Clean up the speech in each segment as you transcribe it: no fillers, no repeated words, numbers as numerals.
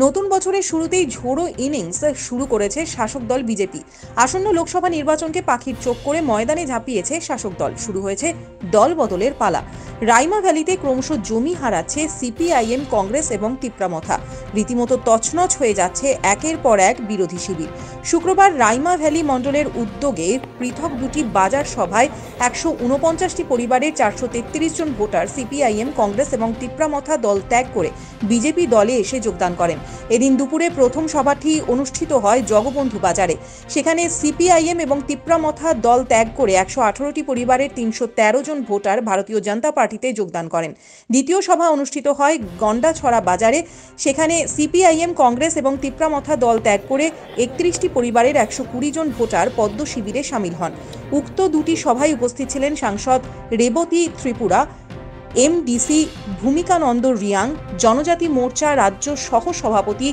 নতুন বছরের শুরুতেই ঝোড়ো ইনিংস শুরু করেছে শাসক দল বিজেপি। আসন্ন লোকসভা নির্বাচনকে পাখির চোখ করে ময়দানে ঝাঁপিয়েছে শাসক দল। শুরু হয়েছে দল বদলের পালা। রাইমা ভ্যালিতে ক্রমশ জমি হারাচ্ছে সিপিআইএম, কংগ্রেস এবং তিপ্রামথা। রীতিমতো তছনছ হয়ে যাচ্ছে একের পর এক বিরোধী শিবির। শুক্রবার রাইমা ভ্যালি মণ্ডলের উদ্যোগে পৃথক দুটি বাজার সভায় 149টি পরিবারের 433 জন ভোটার সিপিআইএম, কংগ্রেস এবং তিপ্রামথা দল ত্যাগ করে বিজেপি দলে এসে যোগদান করেন। এদিন দুপুরে প্রথম সভাটি অনুষ্ঠিত হয় জগবন্ধু বাজারে। সেখানে সিপিআইএম এবং তিপ্রামথা দল ত্যাগ করে 118টি পরিবারের 313 জন ভোটার ভারতীয় জনতা পার্টিতে যোগদান করেন। দ্বিতীয় সভা অনুষ্ঠিত হয় গন্ডাছড়া বাজারে। সেখানে সিপিআইএম, কংগ্রেস এবং তিপ্রামথা দল ত্যাগ করে 31টি পরিবারের 120 জন ভোটার পদ্ম শিবিরে সামিল হন। উক্ত দুটি সভায় উপস্থিত ছিলেন সাংসদ রেবতী ত্রিপুরা, এমডিসি ভূমিকানন্দ রিয়াং, জনজাতি মোর্চা রাজ্য সহ সভাপতি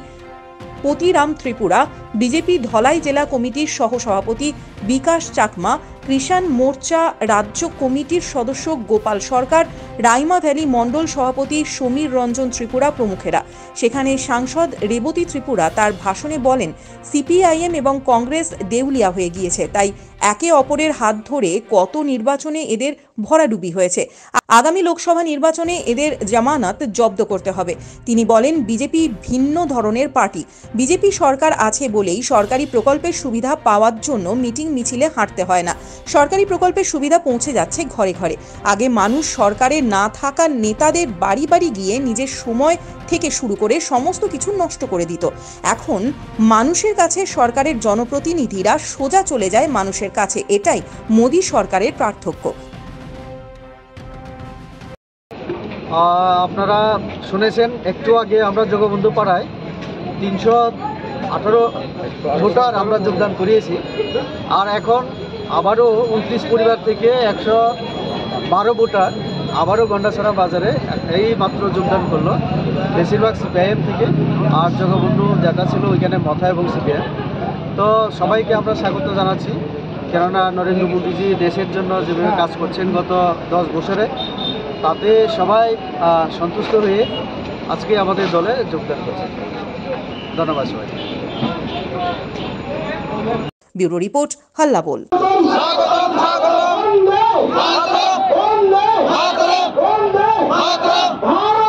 পতিরাম ত্রিপুরা, বিজেপি ধলাই জেলা কমিটির সহ সভাপতি বিকাশ চাকমা, কৃষাণ মোর্চা রাজ্য কমিটির সদস্য গোপাল সরকার, রাইমা ভ্যালি মণ্ডল সভাপতি সমীর রঞ্জন ত্রিপুরা প্রমুখেরা। সেখানে সাংসদ রেবতী ত্রিপুরা তার ভাষণে বলেন, সিপিআইএম এবং কংগ্রেস দেউলিয়া হয়ে গিয়েছে, তাই একে অপরের হাত ধরে কত নির্বাচনে এদের ভরাডুবি হয়েছে। আগামী লোকসভা নির্বাচনে এদের জামানত জব্দ করতে হবে। তিনি বলেন, বিজেপি ভিন্ন ধরনের পার্টি। বিজেপি সরকার আছে বলেই সরকারি প্রকল্পের সুবিধা পাওয়ার জন্য মিটিং মিছিলে হাঁটতে হয় না। সরকারি প্রকল্পের সুবিধা পৌঁছে যাচ্ছে ঘরে ঘরে। আগে মানুষ সরকারে না থাকা নেতাদের বাড়ি বাড়ি গিয়ে নিজের সময় থেকে শুরু করে সমস্ত কিছু নষ্ট করে দিত। এখন মানুষের কাছে সরকারের জনপ্রতিনিধিরা সোজা চলে যায় মানুষের কাছে। এটাই মোদী সরকারের পার্থক্য। আপনারা শুনেছেন একটু আগে আমরা জগবন্ধু পাড়ায় 318 ভোটার আমরা যোগদান করিয়েছি। আর এখন আবারও 29 পরিবার থেকে 112 ভোটার আবারও গন্ডাছড়া বাজারে এই মাত্র যোগদান করলো। বেশিরভাগ সিপিআইএম থেকে, আর জগবন্ধু যেটা ছিল ওইখানে মথা এবং সিপিআইএম। তো সবাইকে আমরা স্বাগত জানাচ্ছি, কেননা নরেন্দ্র মোদীজি দেশের জন্য যেভাবে কাজ করছেন গত 10 বছরে, তাতে সবাই সন্তুষ্ট হয়ে আজকে আমাদের দলে যোগদান করছে। ধন্যবাদ সবাইকে। ব্যুরো রিপোর্ট, হাল্লা বল। भारत